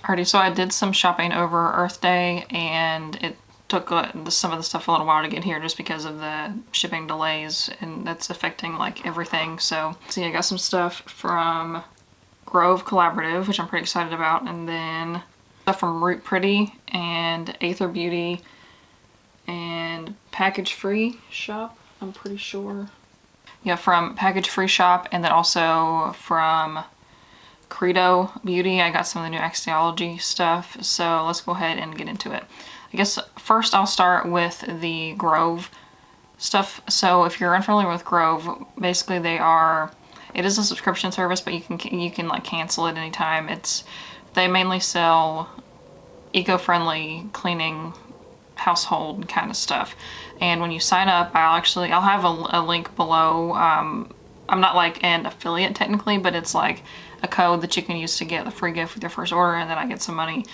Alrighty, so I did some shopping over Earth Day, and it took some of the stuff a little while to get here just because of the shipping delays, and that's affecting like everything. So see, I got some stuff from Grove Collaborative, which I'm pretty excited about, and then stuff from Root Pretty and Aether Beauty and Package Free Shop, I'm pretty sure. Yeah, from Package Free Shop, and then also from Credo Beauty. I got some of the new Axiology stuff, so let's go ahead and get into it. I guess first I'll start with the Grove stuff. So if you're unfamiliar with Grove, basically it is a subscription service, but you can like cancel it anytime. They mainly sell eco-friendly cleaning household kind of stuff, and when you sign up, I'll have a link below. I'm not like an affiliate technically, but it's like a code that you can use to get a free gift with your first order, and then I get some money.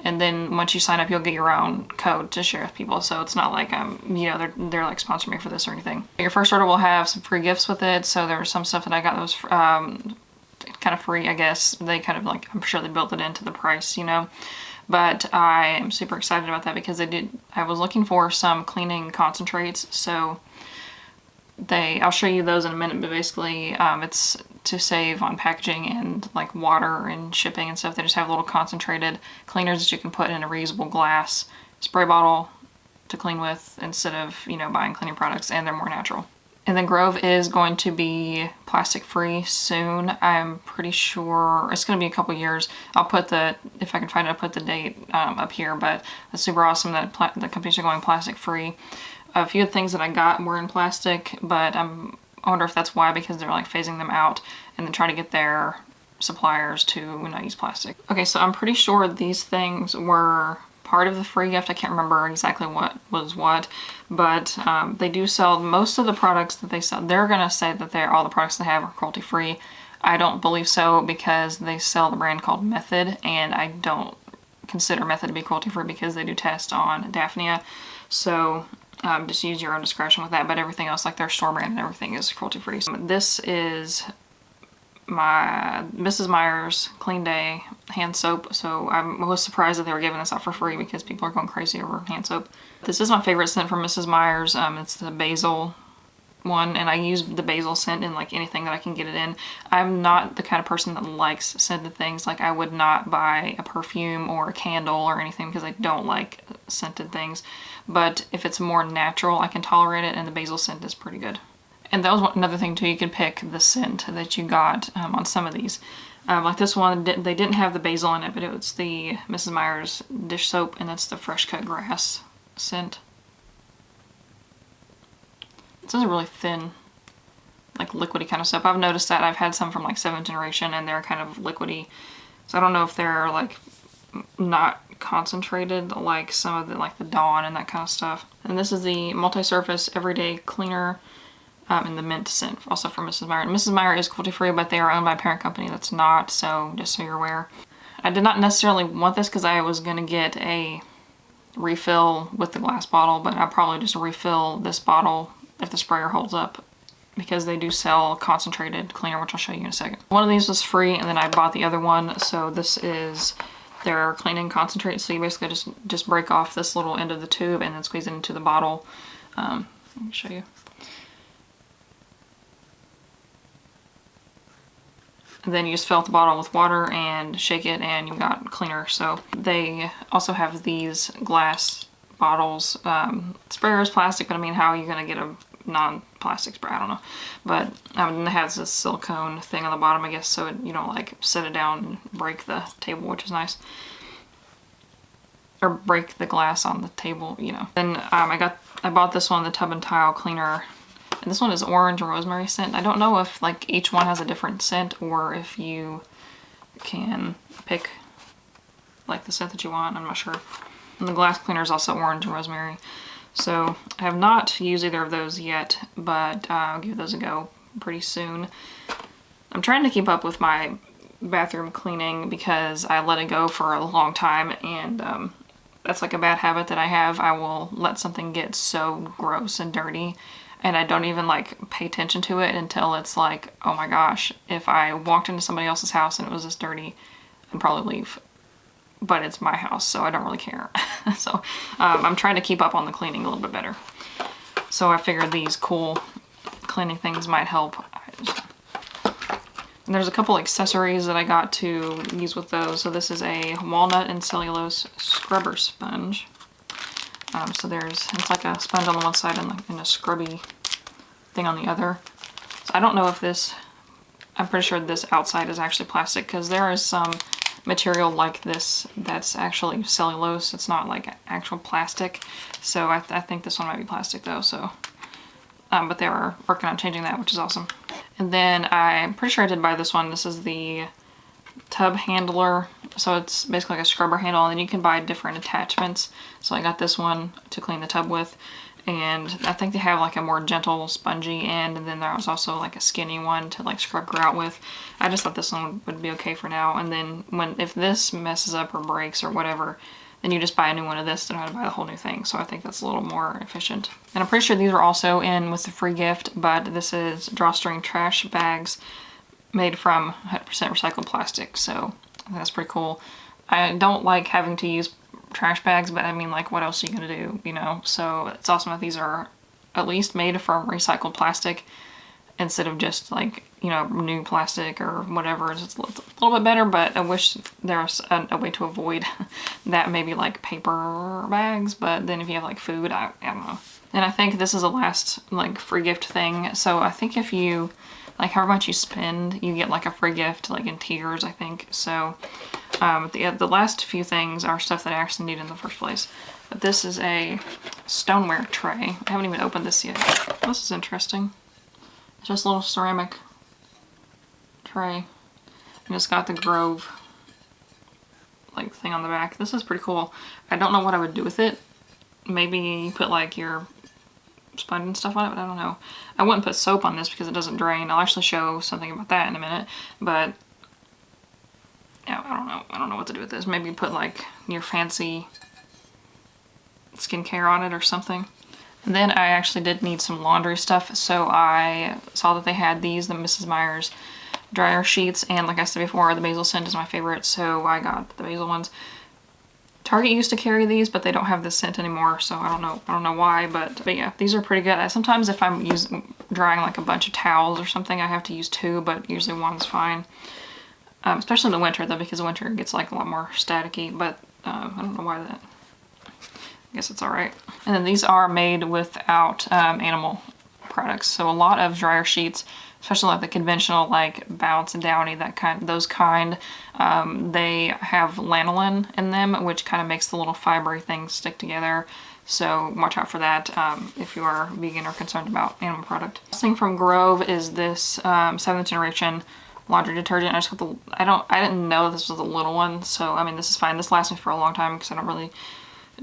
And then once you sign up, you'll get your own code to share with people. So it's not like they're like sponsoring me for this or anything. Your first order will have some free gifts with it. So there was some stuff that I got that was kind of free, I guess. They kind of like, I'm sure they built it into the price, But I am super excited about that because I was looking for some cleaning concentrates. So I'll show you those in a minute, but basically it's to save on packaging and like water and shipping and stuff. They just have little concentrated cleaners that you can put in a reusable glass spray bottle to clean with instead of, buying cleaning products, and they're more natural. And then Grove is going to be plastic free soon. I'm pretty sure it's going to be a couple years. If I can find it, I'll put the date up here, but it's super awesome that the companies are going plastic free. A few of the things that I got were in plastic, but I wonder if that's why, because they're like phasing them out and then trying to get their suppliers to not use plastic. Okay, so I'm pretty sure these things were part of the free gift. I can't remember exactly what was what, but they do sell most of the products that they sell. They're gonna say that all the products they have are cruelty free. I don't believe so, because they sell the brand called Method, and I don't consider Method to be cruelty free because they do test on Daphnia. So just use your own discretion with that, but everything else, like their store brand and everything, is cruelty free. So this is my Mrs. Meyer's Clean Day hand soap. So I was surprised that they were giving this out for free because people are going crazy over hand soap. This is my favorite scent from Mrs. Meyer's. It's the basil one, and I use the basil scent in like anything that I can get it in. I'm not the kind of person that likes scented things. Like I would not buy a perfume or a candle or anything because I don't like scented things. But if it's more natural, I can tolerate it, and the basil scent is pretty good. And that was another thing too, you can pick the scent that you got on some of these. Like this one, they didn't have the basil in it, but it was the Mrs. Meyer's dish soap, and that's the fresh cut grass scent. This is a really thin, like liquidy kind of soap. I've noticed that. I've had some from like 7th Generation, and they're kind of liquidy. So I don't know if they're like not concentrated like some of the like the Dawn and that kind of stuff. And this is the multi-surface everyday cleaner in the mint scent, also from Mrs. Meyer. And Mrs. Meyer is cruelty free, but they are owned by a parent company that's not, so just so you're aware. I did not necessarily want this because I was going to get a refill with the glass bottle, but I'll probably just refill this bottle if the sprayer holds up, because they do sell concentrated cleaner, which I'll show you in a second. One of these was free, and then I bought the other one. So this is their cleaning concentrate. So you basically just break off this little end of the tube and then squeeze it into the bottle. Let me show you. And then you just fill up the bottle with water and shake it, and you've got cleaner. So they also have these glass bottles. Sprayer is plastic, but I mean, how are you going to get a non-plastic spray? I don't know. But it has this silicone thing on the bottom, I guess, so you don't like set it down and break the table, which is nice. Or break the glass on the table, Then I bought this one, the Tub and Tile Cleaner. And this one is orange and rosemary scent. I don't know if like each one has a different scent, or if you can pick like the scent that you want. I'm not sure. And the glass cleaner is also orange and rosemary. So I have not used either of those yet, but I'll give those a go pretty soon. I'm trying to keep up with my bathroom cleaning because I let it go for a long time, and that's like a bad habit that I have. I will let something get so gross and dirty, and I don't even like pay attention to it until it's like, oh my gosh, if I walked into somebody else's house and it was this dirty, I'd probably leave. but it's my house, so I don't really care. So I'm trying to keep up on the cleaning a little bit better. So I figured these cool cleaning things might help. And there's a couple accessories that I got to use with those. So this is a walnut and cellulose scrubber sponge. So it's like a sponge on the one side and a scrubby thing on the other. So I don't know if I'm pretty sure this outside is actually plastic, because there is some material like this that's actually cellulose. It's not like actual plastic. So I think this one might be plastic though. So, but they are working on changing that, which is awesome. And then I'm pretty sure I did buy this one. This is the tub handler. So it's basically like a scrubber handle, and then you can buy different attachments. So I got this one to clean the tub with. And I think they have like a more gentle spongy end, and then there was also like a skinny one to like scrub grout with. I just thought this one would be okay for now, and then if this messes up or breaks or whatever, then you just buy a new one of this and have to buy the whole new thing. So I think that's a little more efficient. And I'm pretty sure these were also in with the free gift, but this is drawstring trash bags made from 100% recycled plastic. So I think that's pretty cool. I don't like having to use trash bags, but I mean, like, what else are you gonna do, you know? So it's awesome that these are at least made from recycled plastic instead of just like, you know, new plastic or whatever. It's a little bit better, but I wish there was a way to avoid that, maybe like paper bags. But then if you have like food, I don't know. And I think this is the last like free gift thing. So I think if you, like, however much you spend, you get like a free gift, like in tiers, I think. So the last few things are stuff that I actually need in the first place. But this is a stoneware tray. I haven't even opened this yet. This is interesting. It's just a little ceramic tray. And it's got the Grove like thing on the back. This is pretty cool. I don't know what I would do with it. Maybe put like your sponge and stuff on it, but I don't know. I wouldn't put soap on this because it doesn't drain. I'll actually show something about that in a minute. But yeah, I don't know. I don't know what to do with this. Maybe put like your fancy skincare on it or something. And then I actually did need some laundry stuff, so I saw that they had these, the Mrs. Meyer's dryer sheets, and like I said before, the basil scent is my favorite, so I got the basil ones. Target used to carry these, but they don't have this scent anymore, so I don't know why, but yeah, these are pretty good. Sometimes if I'm drying like a bunch of towels or something, I have to use two, but usually one's fine. Especially in the winter though, because the winter gets like a lot more staticky, but I don't know why that. I guess it's alright. And then these are made without animal products. So a lot of dryer sheets, especially like the conventional like Bounce and Downy, those kind, they have lanolin in them, which kind of makes the little fibery things stick together. So watch out for that if you are vegan or concerned about animal product. This thing from Grove is this 7th generation laundry detergent. I didn't know this was a little one, so I mean, this is fine. This lasts me for a long time because I don't really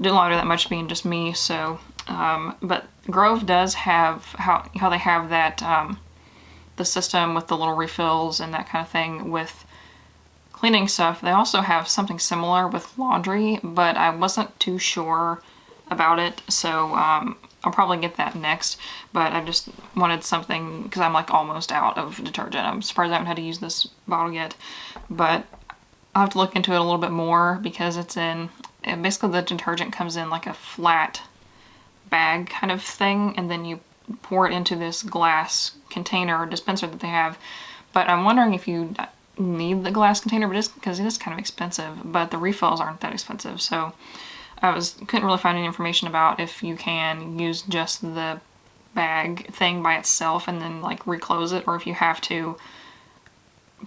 do laundry that much, being just me. So but Grove does have how they have that the system with the little refills and that kind of thing with cleaning stuff. They also have something similar with laundry, but I wasn't too sure about it, so I'll probably get that next. But I just wanted something because I'm like almost out of detergent. I'm surprised I haven't had to use this bottle yet, but I'll have to look into it a little bit more because basically the detergent comes in like a flat bag kind of thing, and then you pour it into this glass container or dispenser that they have. But I'm wondering if you need the glass container, because it is kind of expensive, but the refills aren't that expensive. So I couldn't really find any information about if you can use just the bag thing by itself and then like reclose it, or if you have to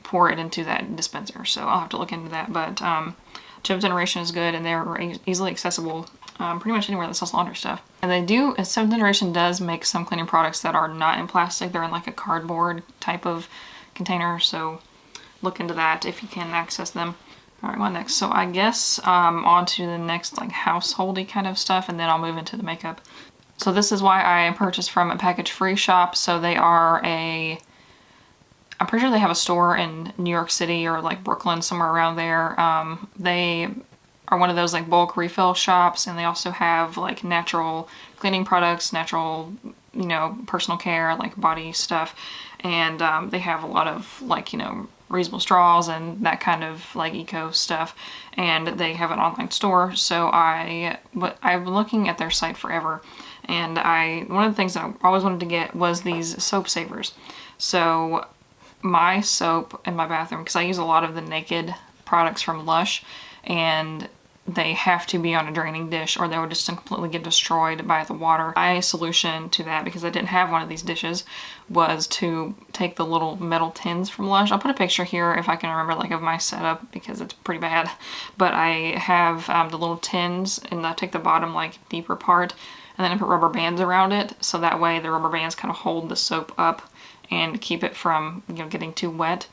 pour it into that dispenser. So I'll have to look into that. But 7th generation is good, and they're easily accessible pretty much anywhere that sells laundry stuff. And 7th generation does make some cleaning products that are not in plastic. They're in like a cardboard type of container, so look into that if you can access them. Alright, what next? So I guess on to the next like householdy kind of stuff, and then I'll move into the makeup. So this is why I purchased from a package free shop. So they are I'm pretty sure they have a store in New York City or like Brooklyn, somewhere around there. They are one of those like bulk refill shops, and they also have like natural cleaning products, natural, you know, personal care, like body stuff. And they have a lot of like, you know, reusable straws and that kind of like eco stuff, and they have an online store. So I've been looking at their site forever, and one of the things that I always wanted to get was these soap savers. So my soap in my bathroom, because I use a lot of the Naked products from Lush, and they have to be on a draining dish or they would just completely get destroyed by the water. My solution to that, because I didn't have one of these dishes, was to take the little metal tins from Lush. I'll put a picture here if I can remember, like, of my setup, because it's pretty bad. But I have the little tins, and I take the bottom, like, deeper part, and then I put rubber bands around it, so that way the rubber bands kind of hold the soap up and keep it from, you know, getting too wet.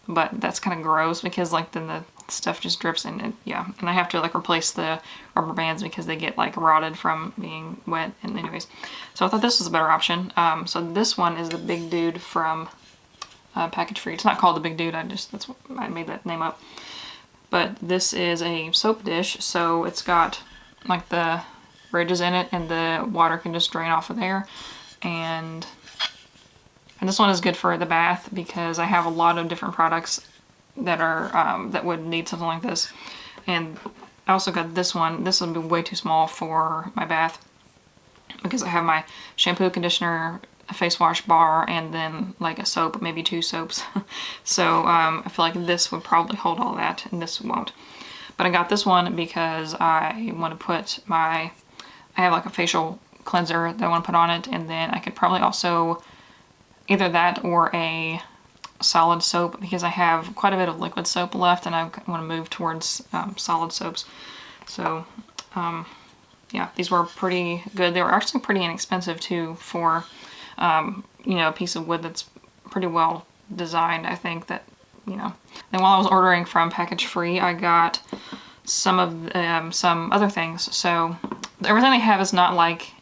But that's kind of gross, because like then the stuff just drips in it. Yeah, and I have to like replace the rubber bands because they get like rotted from being wet. And anyways, so I thought this was a better option. So this one is the Big Dude from Package Free. It's not called the Big Dude, I made that name up. But this is a soap dish, so it's got like the ridges in it, and the water can just drain off of there. And this one is good for the bath because I have a lot of different products that are that would need something like this. And I also got this one. This would be way too small for my bath because I have my shampoo, conditioner, a face wash bar, and then like a soap, maybe 2 soaps. So I feel like this would probably hold all that, and this won't. But I got this one because I want to put I have like a facial cleanser that I want to put on it, and then I could probably also either that or a solid soap, because I have quite a bit of liquid soap left and I want to move towards solid soaps. So yeah, these were pretty good. They were actually pretty inexpensive too for you know, a piece of wood that's pretty well designed, I think. That, you know. Then while I was ordering from Package Free, I got some other things. So everything they have is not like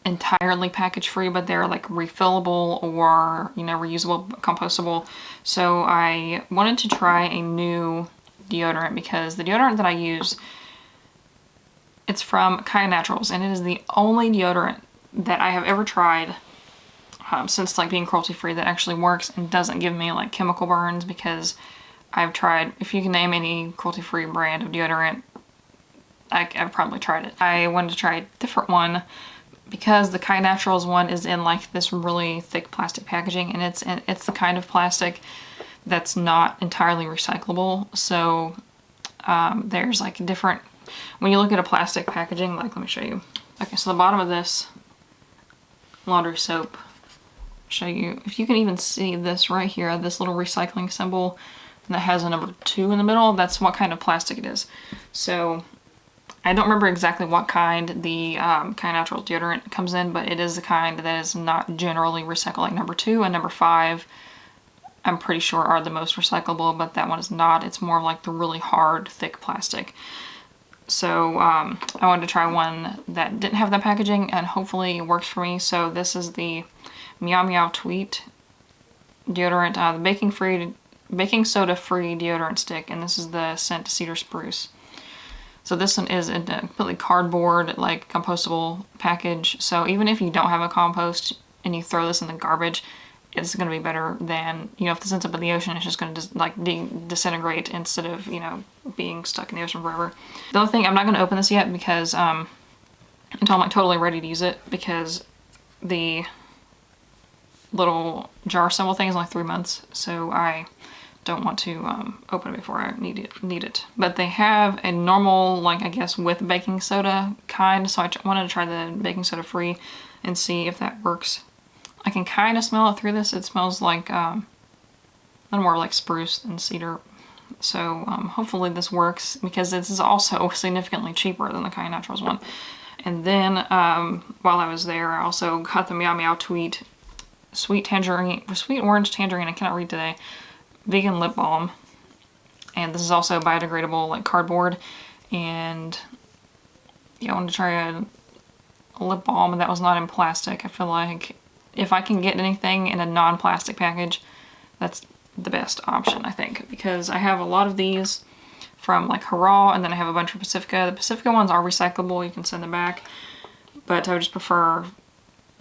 entirely package free, but they're like refillable or, you know, reusable, compostable. So I wanted to try a new deodorant because the deodorant that I use, it's from Kaya Naturals, and it is the only deodorant that I have ever tried since like being cruelty free that actually works and doesn't give me like chemical burns. Because I've tried, if you can name any cruelty free brand of deodorant, I've probably tried it. I wanted to try a different one because the Kaya Naturals one is in like this really thick plastic packaging, and it's the kind of plastic that's not entirely recyclable. So there's like different, when you look at a plastic packaging, like let me show you. Okay, so the bottom of this laundry soap, show you if you can even see this right here, this little recycling symbol that has a number 2 in the middle. That's what kind of plastic it is. So I don't remember exactly what kind the Kaya Natural deodorant comes in, but it is the kind that is not generally recycled. Like number 2 and number 5, I'm pretty sure are the most recyclable, but that one is not. It's more like the really hard, thick plastic. So I wanted to try one that didn't have that packaging, and hopefully it works for me. So this is the Meow Meow Tweet deodorant, the baking soda free deodorant stick, and this is the scent Cedar Spruce. So this one is in a completely cardboard, like compostable package. So even if you don't have a compost and you throw this in the garbage, it's going to be better than, you know, if this ends up in the ocean, it's just going to like disintegrate instead of, you know, being stuck in the ocean forever. The other thing, I'm not going to open this yet because until I'm like totally ready to use it, because the little jar symbol thing is only 3 months. So I don't want to open it before I need it. But they have a normal, like, I guess with baking soda kind, so I wanted to try the baking soda free and see if that works. I can kind of smell it through this. It smells like a little more like spruce than cedar. So hopefully this works, because this is also significantly cheaper than the Kaya Naturals one. And then while I was there, I also got the Meow Meow Tweet sweet orange tangerine, I cannot read today, vegan lip balm. And this is also biodegradable, like cardboard. And yeah, I wanted to try a lip balm that was not in plastic. I feel like if I can get anything in a non-plastic package, that's the best option, I think, because I have a lot of these from like Hurrah, and then I have a bunch from Pacifica. The Pacifica ones are recyclable, you can send them back, but I would just prefer,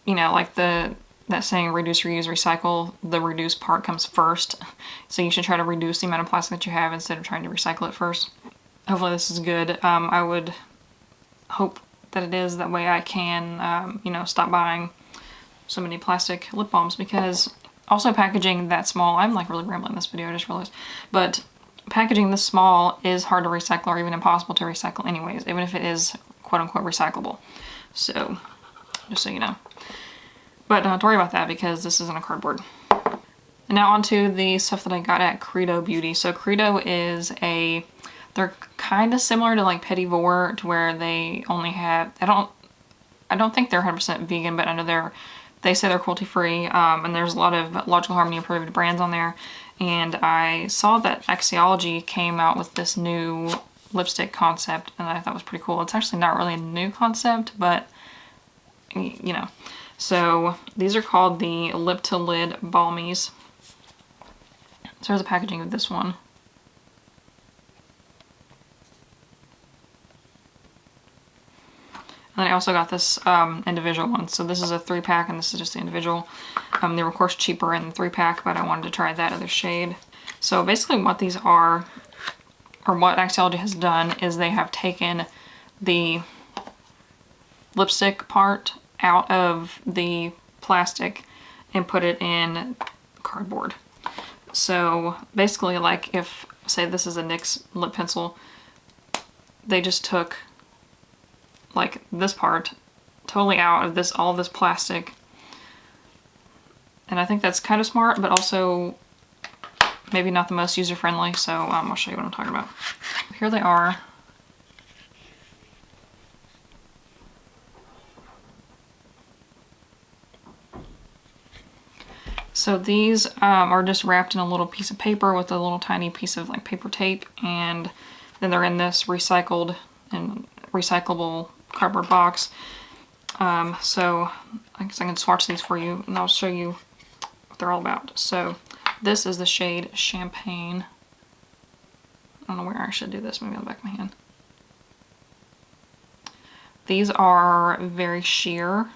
you know, like the that saying reduce, reuse, recycle, the reduce part comes first. So you should try to reduce the amount of plastic that you have instead of trying to recycle it first. Hopefully this is good. I would hope that it is, that way I can, you know, stop buying so many plastic lip balms, because also packaging that small, I'm like really rambling in this video, I just realized, but packaging this small is hard to recycle or even impossible to recycle anyways, even if it is quote unquote recyclable. So, just so you know. But don't have to worry about that because this isn't a cardboard. And now onto the stuff that I got at Credo Beauty. So Credo is they're kind of similar to like Petit Vour, to where they only have, I don't think they're 100% vegan, but under they say they're cruelty free, and there's a lot of Logical Harmony approved brands on there. And I saw that Axiology came out with this new lipstick concept, and I thought it was pretty cool. It's actually not really a new concept, but you know. So these are called the Lip to Lid Balmies. So here's the packaging of this one. And then I also got this individual one. So this is a 3-pack and this is just the individual. They were of course cheaper in the 3-pack, but I wanted to try that other shade. So basically what these are, or what Axiology has done, is they have taken the lipstick part out of the plastic and put it in cardboard. So basically, like if, say this is a NYX lip pencil, they just took like this part totally out of this, all of this plastic. And I think that's kind of smart, but also maybe not the most user-friendly. So I'll show you what I'm talking about. Here they are. So these are just wrapped in a little piece of paper with a little tiny piece of like paper tape, and then they're in this recycled and recyclable cardboard box. So I guess I can swatch these for you and I'll show you what they're all about. So this is the shade Champagne. I don't know where I should do this, maybe on the back of my hand. These are very sheer.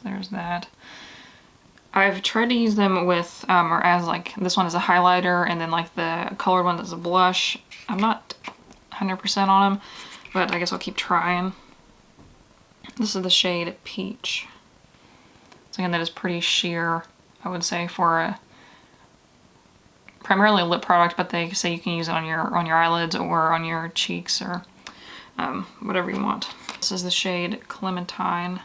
There's that. I've tried to use them with, or as like, this one is a highlighter, and then like the colored one is a blush. I'm not 100% on them, but I guess I'll keep trying. This is the shade Peach. So again, that is pretty sheer, I would say, for a primarily a lip product, but they say you can use it on your eyelids or on your cheeks or whatever you want. This is the shade Clementine.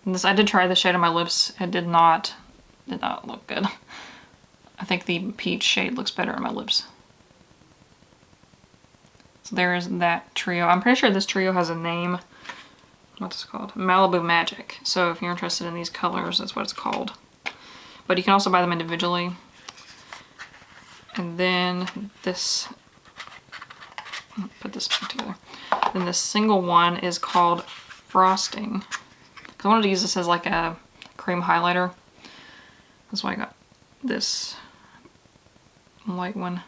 And this, I did try this shade on my lips. It did not look good. I think the peach shade looks better on my lips. So there is that trio. I'm pretty sure this trio has a name. What's this called? Malibu Magic. So if you're interested in these colors, that's what it's called. But you can also buy them individually. And then this, put this back together. Then the single one is called Frosting. Because I wanted to use this as like a cream highlighter. That's why I got this light one.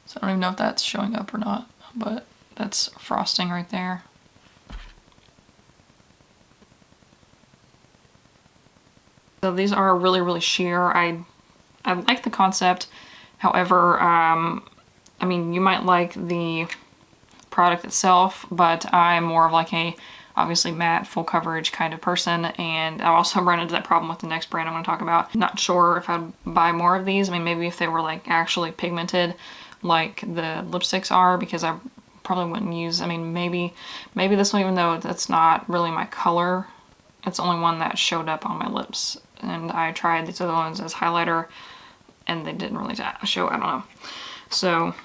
So I don't even know if that's showing up or not, but that's Frosting right there. So these are really, really sheer. I like the concept. However, I mean, you might like the product itself, but I'm more of like a obviously matte, full coverage kind of person, and I also run into that problem with the next brand I'm going to talk about. Not sure if I'd buy more of these. I mean, maybe if they were like actually pigmented like the lipsticks are, because I probably wouldn't use, I mean, maybe this one, even though that's not really my color, it's the only one that showed up on my lips. And I tried these other ones as highlighter and they didn't really show, I don't know. So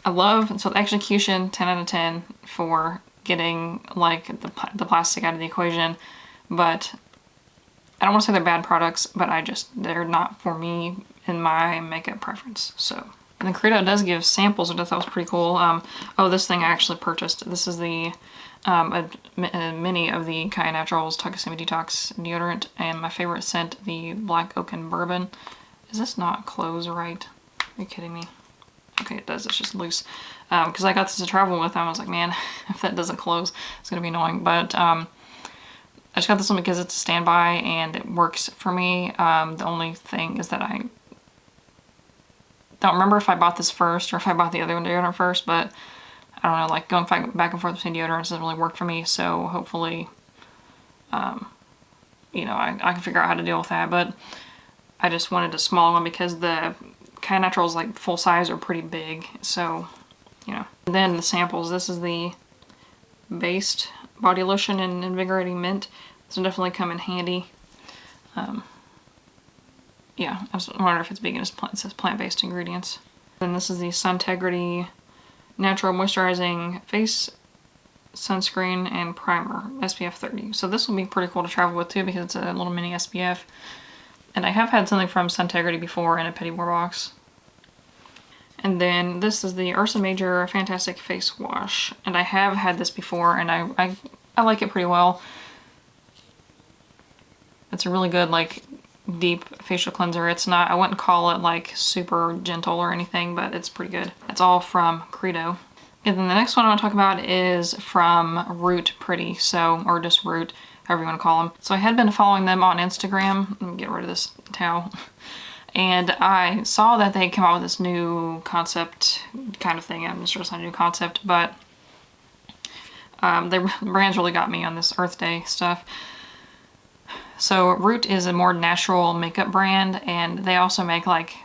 I love, so the execution, 10 out of 10 for getting like the plastic out of the equation, but I don't want to say they're bad products, but they're not for me in my makeup preference. So And then Credo does give samples, which I thought was pretty cool. Oh, this thing I actually purchased. This is the a mini of the Kaya Naturals Takasumi Detox deodorant, and my favorite scent, the Black Oak and Bourbon. Is this not close right? Are you kidding me? Okay, it does. It's just loose. Because I got this to travel with, and I was like, man, if that doesn't close, it's gonna be annoying. But I just got this one because it's a standby and it works for me. The only thing is that I don't remember if I bought this first or if I bought the other deodorant first, but I don't know, like going back and forth between deodorants doesn't really work for me, so hopefully, you know, I can figure out how to deal with that. But I just wanted a small one because the Kaya Naturals, like full size, are pretty big, so, you know. And then the samples, this is the Based Body Lotion and Invigorating Mint. This will definitely come in handy. Yeah, I was wondering if it's vegan. It says plant-based ingredients. Then this is the Suntegrity Natural Moisturizing Face Sunscreen and Primer, SPF 30. So this will be pretty cool to travel with too because it's a little mini SPF. And I have had something from Suntegrity before in a Petit Bour box. And then this is the Ursa Major Fantastic Face Wash. And I have had this before and I like it pretty well. It's a really good, like, deep facial cleanser. It's not, I wouldn't call it like super gentle or anything, but it's pretty good. It's all from Credo. And then the next one I want to talk about is from Root Pretty, so, or just Root, however you want to call them. So I had been following them on Instagram. Let me get rid of this towel. And I saw that they came out with this new concept kind of thing. I'm not sure it's not a new concept, but the brands really got me on this Earth Day stuff. So Root is a more natural makeup brand, and they also make like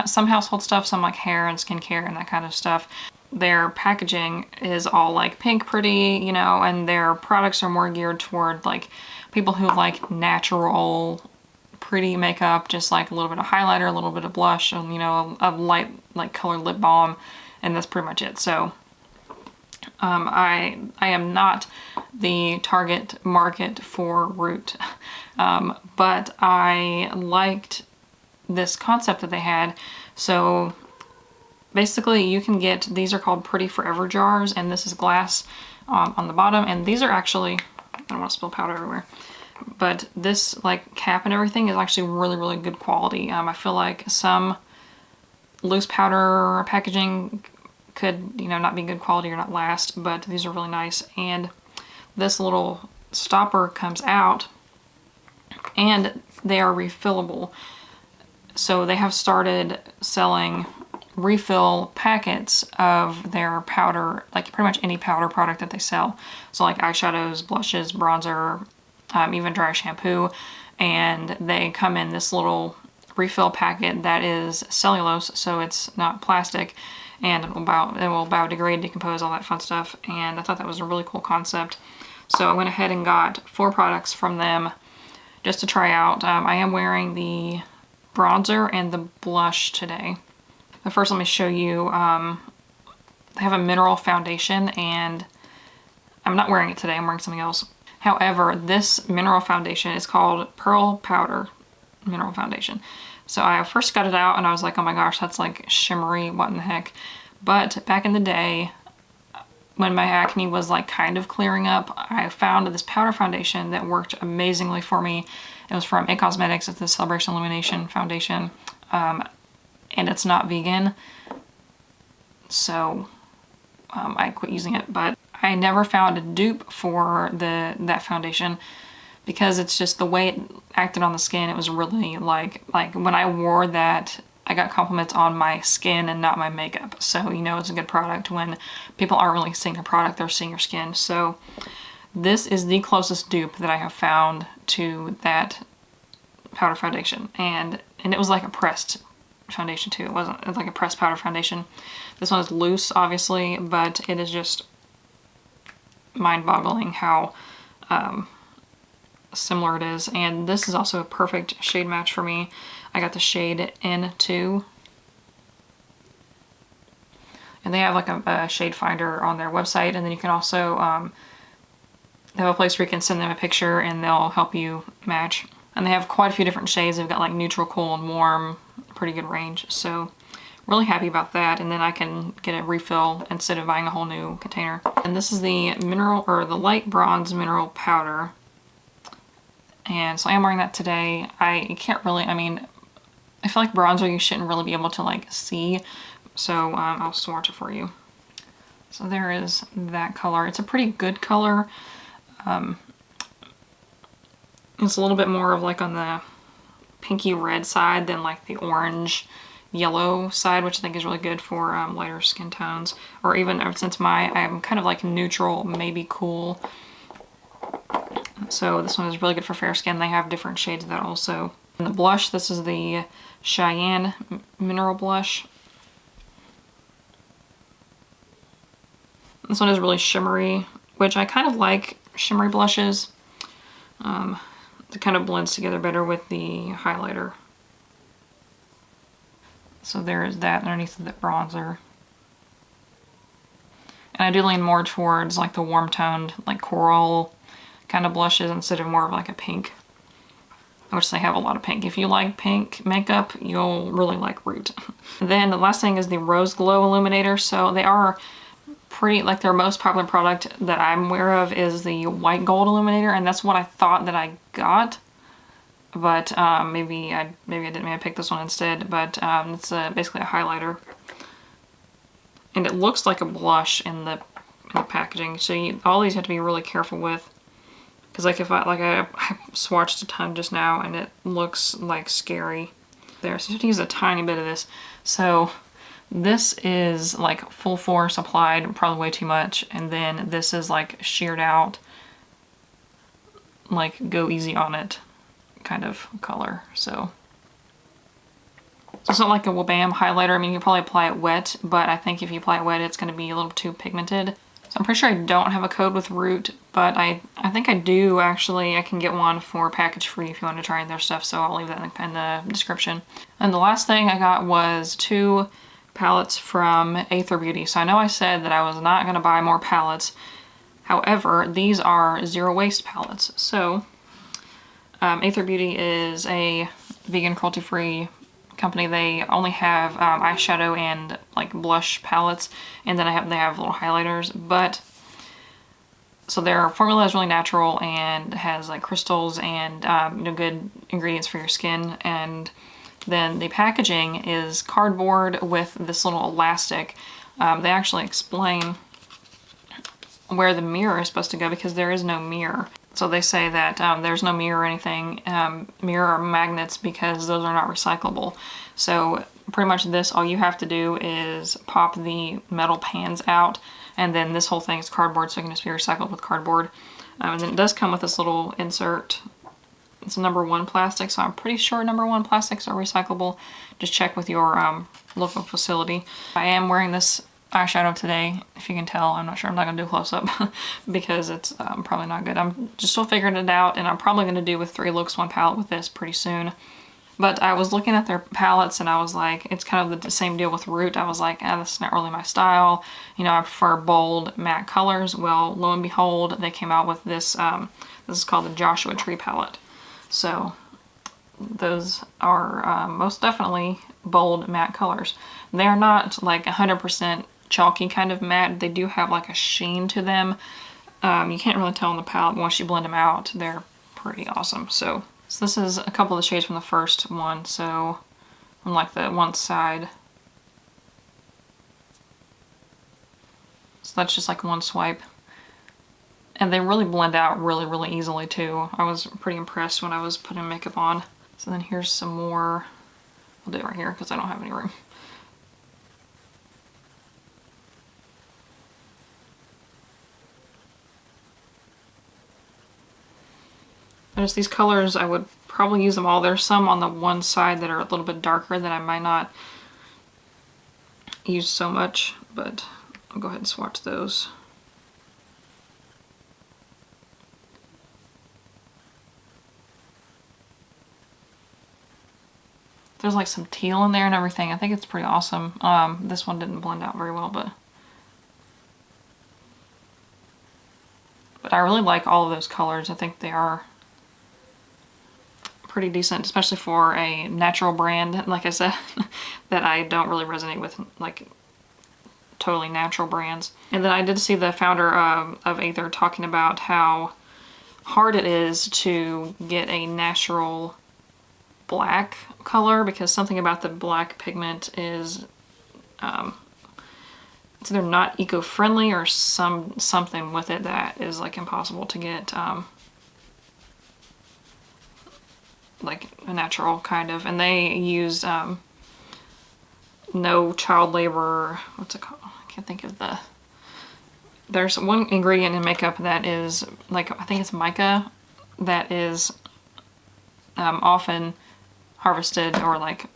some household stuff, some like hair and skincare and that kind of stuff. Their packaging is all like pink pretty, you know, and their products are more geared toward like people who like natural pretty makeup, just like a little bit of highlighter, a little bit of blush, and, you know, a light like colored lip balm, and that's pretty much it. So I am not the target market for Root, but I liked this concept that they had. So basically you can get, these are called Pretty Forever jars, and this is glass on the bottom, and these are actually, I don't want to spill powder everywhere, but this like cap and everything is actually really, really good quality. I feel like some loose powder packaging could, you know, not be good quality or not last, but these are really nice. And this little stopper comes out and they are refillable. So they have started selling refill packets of their powder, like pretty much any powder product that they sell. So like eyeshadows, blushes, bronzer, even dry shampoo, and they come in this little refill packet that is cellulose, so it's not plastic, and it will biodegrade, decompose, all that fun stuff. And I thought that was a really cool concept. So I went ahead and got 4 products from them just to try out. I am wearing the bronzer and the blush today. But first let me show you, they have a mineral foundation, and I'm not wearing it today, I'm wearing something else. However, this mineral foundation is called Pearl Powder Mineral Foundation. So I first got it out and I was like, oh my gosh, that's like shimmery, what in the heck. But back in the day, when my acne was like kind of clearing up, I found this powder foundation that worked amazingly for me. It was from It Cosmetics. It's the Celebration Illumination Foundation. And it's not vegan. So I quit using it, but I never found a dupe for that foundation, because it's just the way it acted on the skin. It was really like when I wore that, I got compliments on my skin and not my makeup. So, you know, it's a good product when people aren't really seeing your product, they're seeing your skin. So this is the closest dupe that I have found to that powder foundation. And it was like a pressed foundation too. It wasn't like a pressed powder foundation. This one is loose, obviously, but it is just mind-boggling how similar it is. And this is also a perfect shade match for me. I got the shade N2, and they have like a shade finder on their website, and then you can also they have a place where you can send them a picture and they'll help you match. And they have quite a few different shades. They've got like neutral, cool, and warm, pretty good range. So really happy about that, and then I can get a refill instead of buying a whole new container. And this is the mineral, or the light bronze mineral powder. And so I am wearing that today. I can't really, I mean, I feel like bronzer you shouldn't really be able to like see, so I'll swatch it for you. So there is that color. It's a pretty good color. It's a little bit more of like on the pinky red side than like the orange yellow side, which I think is really good for lighter skin tones, or even since I'm kind of like neutral, maybe cool. So this one is really good for fair skin. They have different shades of that also. And the blush, this is the Cheyenne Mineral Blush. This one is really shimmery, which I kind of like shimmery blushes. It kind of blends together better with the highlighter. So there is that underneath the bronzer. And I do lean more towards like the warm toned, like coral kind of blushes instead of more of like a pink, which they have a lot of pink. If you like pink makeup, you'll really like Root. Then the last thing is the Rose Glow Illuminator. So they are pretty, like their most popular product that I'm aware of is the white gold illuminator, and that's what I thought that I got. But maybe I didn't. Maybe I picked this one instead. But it's basically a highlighter, and it looks like a blush in the packaging. So all these have to be really careful with, because like if I swatched a ton just now, and it looks like scary there. So you have to use a tiny bit of this. So this is like full force applied, probably way too much, and then this is like sheared out, like go easy on it kind of color. So it's not like a Wabam highlighter. I mean, you can probably apply it wet, but I think if you apply it wet, it's going to be a little too pigmented. So I'm pretty sure I don't have a code with Root, but I think I do actually. I can get one for package free if you want to try their stuff, so I'll leave that in the description. And the last thing I got was 2 palettes from Aether Beauty. So I know I said that I was not going to buy more palettes. However, these are zero waste palettes. So Aether Beauty is a vegan, cruelty-free company. They only have eyeshadow and like blush palettes, and then they have little highlighters. But so their formula is really natural and has like crystals and good ingredients for your skin. And then the packaging is cardboard with this little elastic. They actually explain where the mirror is supposed to go, because there is no mirror. So they say that there's no mirror or anything, mirror or magnets, because those are not recyclable. So pretty much this, all you have to do is pop the metal pans out, and then this whole thing is cardboard, so it can just be recycled with cardboard. And then it does come with this little insert. It's #1 plastic, so I'm pretty sure #1 plastics are recyclable. Just check with your local facility. I am wearing this eyeshadow today, if you can tell. I'm not sure. I'm not going to do a close-up because it's probably not good. I'm just still figuring it out, and I'm probably going to do with 3 looks 1 palette with this pretty soon. But I was looking at their palettes, and I was like, it's kind of the same deal with Root. I was like, this is not really my style. You know, I prefer bold matte colors. Well, lo and behold, they came out with this. This is called the Joshua Tree palette. So those are most definitely bold matte colors. They're not like 100% chalky kind of matte. They do have like a sheen to them. You can't really tell on the palette, but once you blend them out, they're pretty awesome. So this is a couple of the shades from the first one. So on like the one side. So that's just like one swipe. And they really blend out really, really easily too. I was pretty impressed when I was putting makeup on. So then here's some more. I'll do it right here because I don't have any room. There's these colors, I would probably use them all. There's some on the one side that are a little bit darker that I might not use so much, but I'll go ahead and swatch those. There's like some teal in there and everything. I think it's pretty awesome. This one didn't blend out very well, but I really like all of those colors. I think they are pretty decent, especially for a natural brand. Like I said, that I don't really resonate with, like totally natural brands. And then I did see the founder of Aether talking about how hard it is to get a natural black color, because something about the black pigment is it's either not eco-friendly or something with it that is like impossible to get like a natural kind of. And they use no child labor, what's it called? I can't think of the, there's one ingredient in makeup that is like, I think it's mica, that is often harvested or like,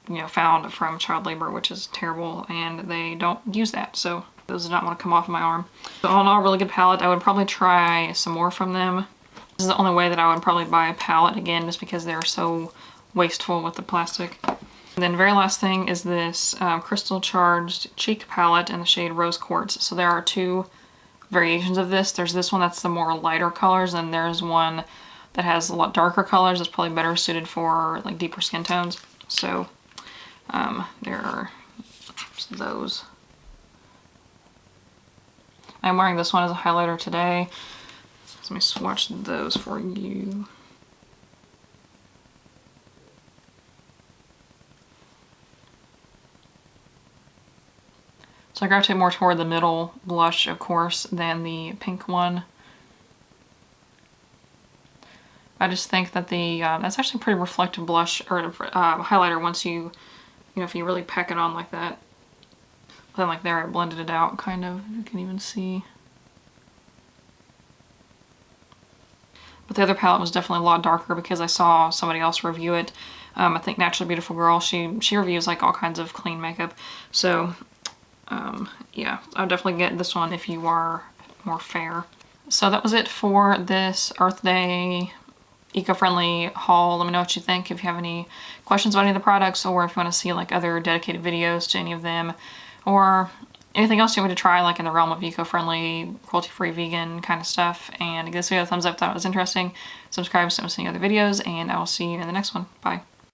you know, found from child labor, which is terrible, and they don't use that, so those do not want to come off my arm. So all in all, really good palette. I would probably try some more from them. This is the only way that I would probably buy a palette again, just because they're so wasteful with the plastic. And then very last thing is this Crystal Charged Cheek Palette in the shade Rose Quartz. So there are two variations of this. There's this one that's the more lighter colors, and there's one that has a lot darker colors. That's probably better suited for like deeper skin tones. So there are those. I'm wearing this one as a highlighter today. So let me swatch those for you. So I gravitate more toward the middle blush, of course, than the pink one. I just think that the that's actually a pretty reflective blush or highlighter once you know, if you really pack it on like that. Then like there, I blended it out kind of, you can even see. But the other palette was definitely a lot darker because I saw somebody else review it. I think Naturally Beautiful Girl, she reviews like all kinds of clean makeup. So yeah, I would definitely get this one if you are more fair. So that was it for this Earth Day eco-friendly haul. Let me know what you think, if you have any questions about any of the products, or if you want to see like other dedicated videos to any of them, or anything else you want me to try like in the realm of eco-friendly, cruelty-free, vegan kind of stuff. And give this video a thumbs up if that was interesting. Subscribe so you don't miss any other videos, and I will see you in the next one. Bye.